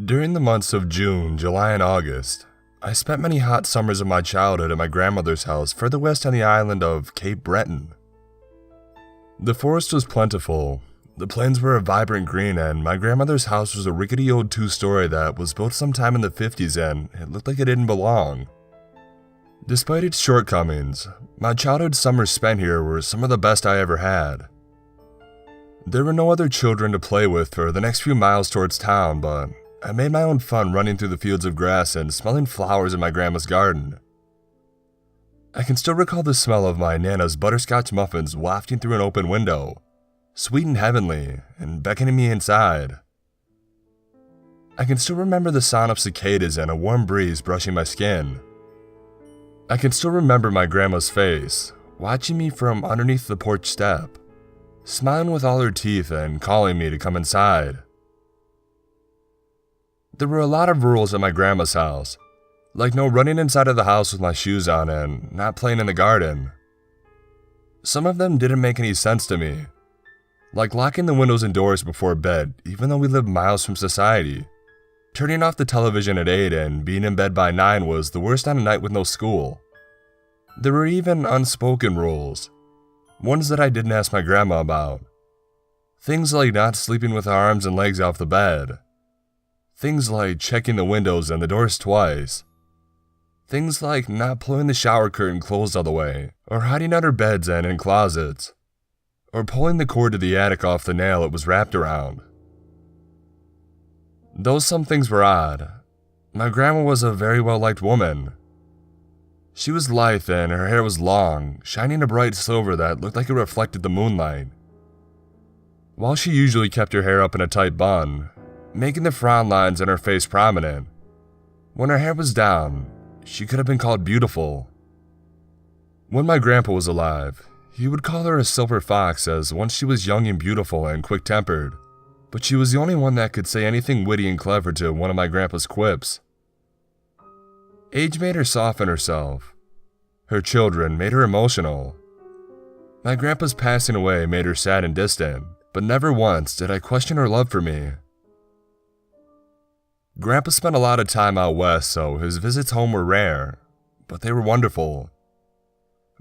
During the months of June, July, and August, I spent many hot summers of my childhood at my grandmother's house further west on the island of Cape Breton. The forest was plentiful, the plains were a vibrant green, and my grandmother's house was a rickety old two-story that was built sometime in the 50s and it looked like it didn't belong. Despite its shortcomings, my childhood summers spent here were some of the best I ever had. There were no other children to play with for the next few miles towards town, but I made my own fun running through the fields of grass and smelling flowers in my grandma's garden. I can still recall the smell of my Nana's butterscotch muffins wafting through an open window, sweet and heavenly, and beckoning me inside. I can still remember the sound of cicadas and a warm breeze brushing my skin. I can still remember my grandma's face, watching me from underneath the porch step, smiling with all her teeth and calling me to come inside. There were a lot of rules at my grandma's house, like no running inside of the house with my shoes on and not playing in the garden. Some of them didn't make any sense to me, like locking the windows and doors before bed even though we lived miles from society. Turning off the television at 8 and being in bed by 9 was the worst on a night with no school. There were even unspoken rules, ones that I didn't ask my grandma about. Things like not sleeping with our arms and legs off the bed. Things like checking the windows and the doors twice. Things like not pulling the shower curtain closed all the way, or hiding under beds and in closets, or pulling the cord to the attic off the nail it was wrapped around. Though some things were odd, my grandma was a very well-liked woman. She was lithe and her hair was long, shining a bright silver that looked like it reflected the moonlight. While she usually kept her hair up in a tight bun, making the frown lines in her face prominent, when her hair was down, she could have been called beautiful. When my grandpa was alive, he would call her a silver fox as once she was young and beautiful and quick-tempered. But she was the only one that could say anything witty and clever to one of my grandpa's quips. Age made her soften herself. Her children made her emotional. My grandpa's passing away made her sad and distant, but never once did I question her love for me. Grandpa spent a lot of time out west, so his visits home were rare, but they were wonderful.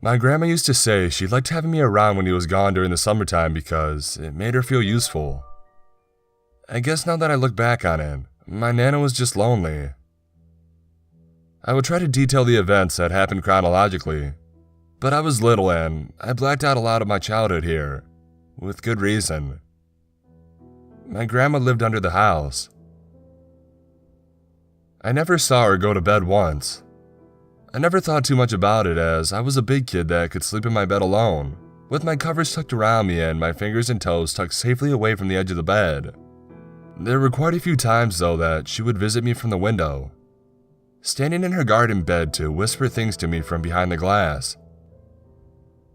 My grandma used to say she liked having me around when he was gone during the summertime because it made her feel useful. I guess now that I look back on it, my Nana was just lonely. I would try to detail the events that happened chronologically, but I was little and I blacked out a lot of my childhood here, with good reason. My grandma lived under the house. I never saw her go to bed once. I never thought too much about it as I was a big kid that could sleep in my bed alone, with my covers tucked around me and my fingers and toes tucked safely away from the edge of the bed. There were quite a few times, though, that she would visit me from the window, standing in her garden bed to whisper things to me from behind the glass.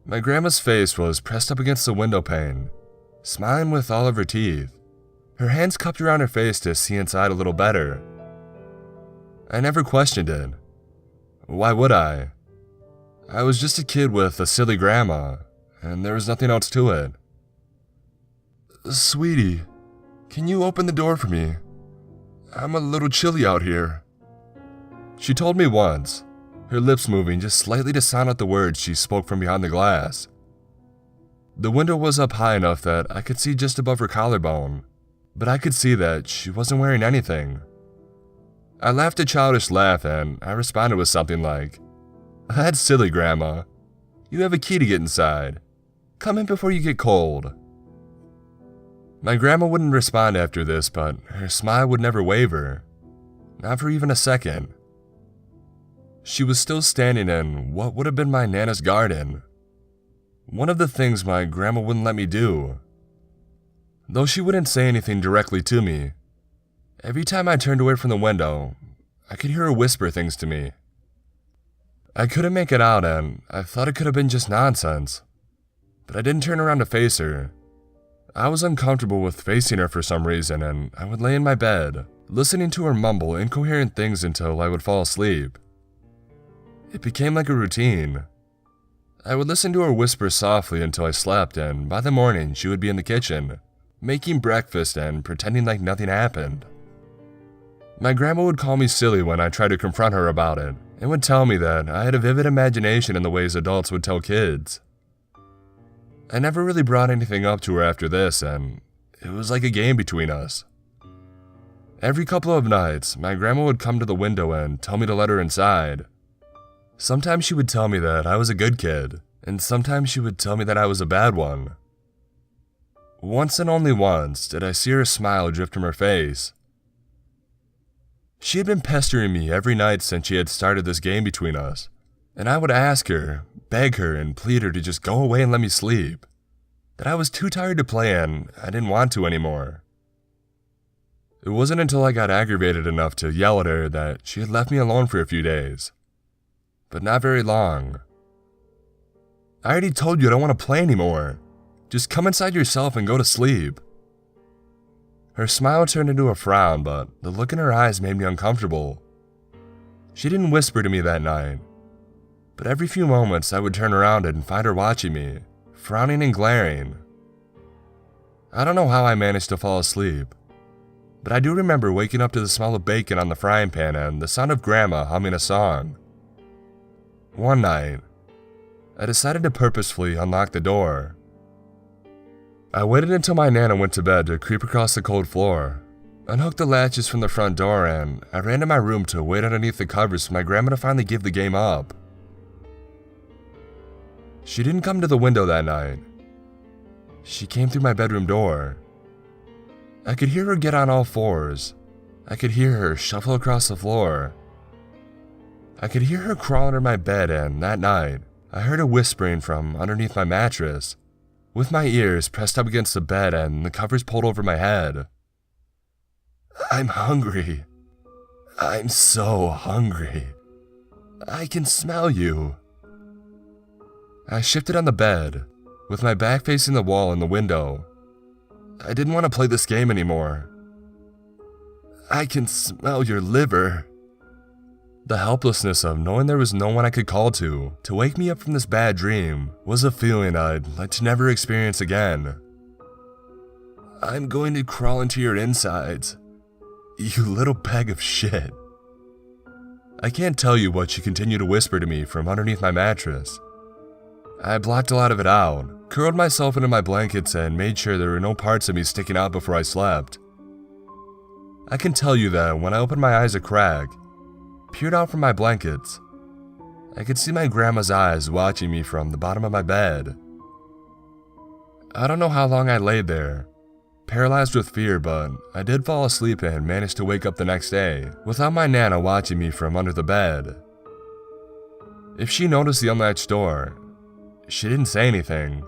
My grandma's face was pressed up against the window pane, smiling with all of her teeth, her hands cupped around her face to see inside a little better. I never questioned it. Why would I? I was just a kid with a silly grandma, and there was nothing else to it. "Sweetie, can you open the door for me? I'm a little chilly out here," she told me once, her lips moving just slightly to sound out the words she spoke from behind the glass. The window was up high enough that I could see just above her collarbone, but I could see that she wasn't wearing anything. I laughed a childish laugh and I responded with something like, "That's silly, Grandma. You have a key to get inside. Come in before you get cold." My grandma wouldn't respond after this, but her smile would never waver, not for even a second. She was still standing in what would have been my Nana's garden, one of the things my grandma wouldn't let me do. Though she wouldn't say anything directly to me, every time I turned away from the window, I could hear her whisper things to me. I couldn't make it out and I thought it could have been just nonsense, but I didn't turn around to face her. I was uncomfortable with facing her for some reason, and I would lay in my bed, listening to her mumble incoherent things until I would fall asleep. It became like a routine. I would listen to her whisper softly until I slept, and by the morning she would be in the kitchen, making breakfast and pretending like nothing happened. My grandma would call me silly when I tried to confront her about it, and would tell me that I had a vivid imagination in the ways adults would tell kids. I never really brought anything up to her after this, and it was like a game between us. Every couple of nights, my grandma would come to the window and tell me to let her inside. Sometimes she would tell me that I was a good kid, and sometimes she would tell me that I was a bad one. Once and only once did I see her smile drift from her face. She had been pestering me every night since she had started this game between us, and I would ask her, beg her, and plead her to just go away and let me sleep. That I was too tired to play and I didn't want to anymore. It wasn't until I got aggravated enough to yell at her that she had left me alone for a few days. But not very long. I already told you I don't want to play anymore. Just come inside yourself and go to sleep. Her smile turned into a frown, but the look in her eyes made me uncomfortable. She didn't whisper to me that night, but every few moments I would turn around and find her watching me, frowning and glaring. I don't know how I managed to fall asleep, but I do remember waking up to the smell of bacon on the frying pan and the sound of Grandma humming a song. One night, I decided to purposefully unlock the door. I waited until my Nana went to bed to creep across the cold floor, unhooked the latches from the front door, and I ran to my room to wait underneath the covers for my grandma to finally give the game up. She didn't come to the window that night. She came through my bedroom door. I could hear her get on all fours. I could hear her shuffle across the floor. I could hear her crawl under my bed, and that night, I heard her whispering from underneath my mattress, with my ears pressed up against the bed and the covers pulled over my head. I'm hungry. I'm so hungry. I can smell you. I shifted on the bed, with my back facing the wall and the window. I didn't want to play this game anymore. I can smell your liver. The helplessness of knowing there was no one I could call to wake me up from this bad dream was a feeling I'd like to never experience again. I'm going to crawl into your insides, you little bag of shit. I can't tell you what she continued to whisper to me from underneath my mattress. I blocked a lot of it out, curled myself into my blankets, and made sure there were no parts of me sticking out before I slept. I can tell you that when I opened my eyes a crack, peered out from my blankets, I could see my grandma's eyes watching me from the bottom of my bed. I don't know how long I laid there, paralyzed with fear, but I did fall asleep and managed to wake up the next day without my Nana watching me from under the bed. If she noticed the unlatched door, she didn't say anything.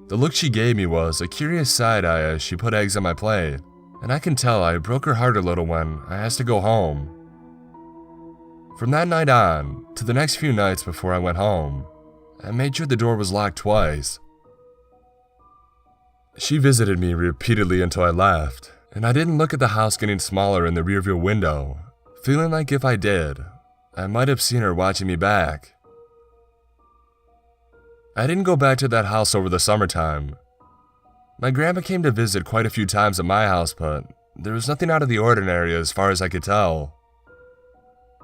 The look she gave me was a curious side eye as she put eggs on my plate, and I can tell I broke her heart a little when I asked to go home. From that night on, to the next few nights before I went home, I made sure the door was locked twice. She visited me repeatedly until I left, and I didn't look at the house getting smaller in the rearview window, feeling like if I did, I might have seen her watching me back. I didn't go back to that house over the summertime. My grandma came to visit quite a few times at my house, but there was nothing out of the ordinary as far as I could tell.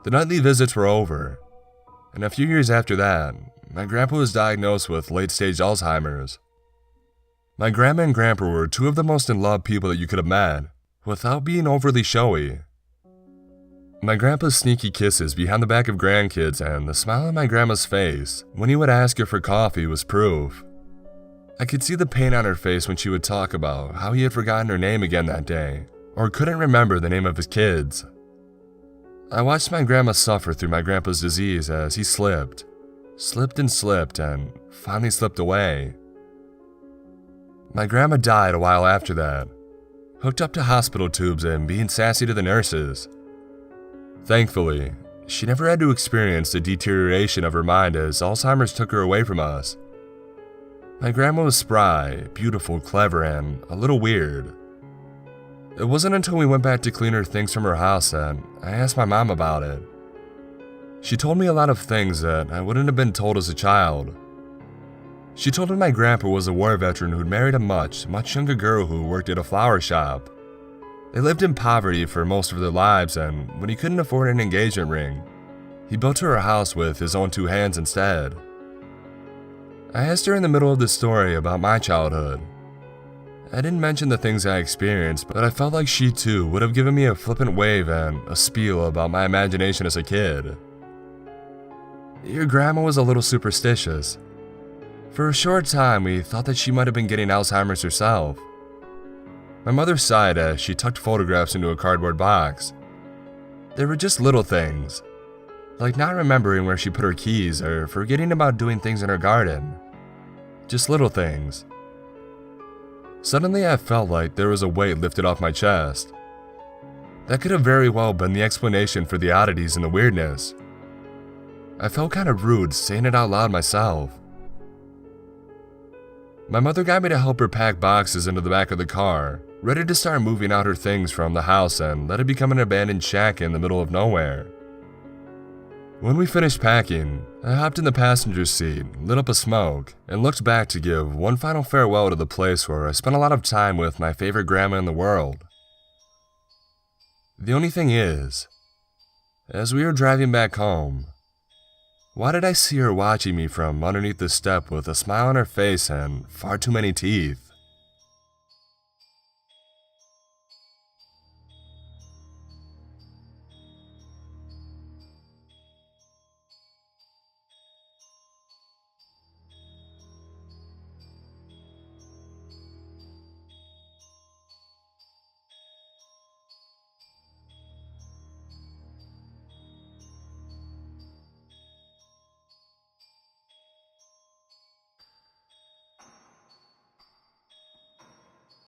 The nightly visits were over, and a few years after that, my grandpa was diagnosed with late-stage Alzheimer's. My grandma and grandpa were two of the most in-love people that you could have met, without being overly showy. My grandpa's sneaky kisses behind the back of grandkids and the smile on my grandma's face when he would ask her for coffee was proof. I could see the pain on her face when she would talk about how he had forgotten her name again that day, or couldn't remember the name of his kids. I watched my grandma suffer through my grandpa's disease as he slipped and slipped, and finally slipped away. My grandma died a while after that, hooked up to hospital tubes and being sassy to the nurses. Thankfully, she never had to experience the deterioration of her mind as Alzheimer's took her away from us. My grandma was spry, beautiful, clever, and a little weird. It wasn't until we went back to clean her things from her house that I asked my mom about it. She told me a lot of things that I wouldn't have been told as a child. She told me my grandpa was a war veteran who'd married a much younger girl who worked at a flower shop. They lived in poverty for most of their lives, and when he couldn't afford an engagement ring, he built her a house with his own 2 hands instead. I asked her in the middle of the story about my childhood. I didn't mention the things I experienced, but I felt like she too would have given me a flippant wave and a spiel about my imagination as a kid. Your grandma was a little superstitious. For a short time, we thought that she might have been getting Alzheimer's herself. My mother sighed as she tucked photographs into a cardboard box. They were just little things, like not remembering where she put her keys or forgetting about doing things in her garden. Just little things. Suddenly I felt like there was a weight lifted off my chest. That could have very well been the explanation for the oddities and the weirdness. I felt kind of rude saying it out loud myself. My mother got me to help her pack boxes into the back of the car, ready to start moving out her things from the house and let it become an abandoned shack in the middle of nowhere. When we finished packing, I hopped in the passenger seat, lit up a smoke, and looked back to give one final farewell to the place where I spent a lot of time with my favorite grandma in the world. The only thing is, as we were driving back home, why did I see her watching me from underneath the step with a smile on her face and far too many teeth?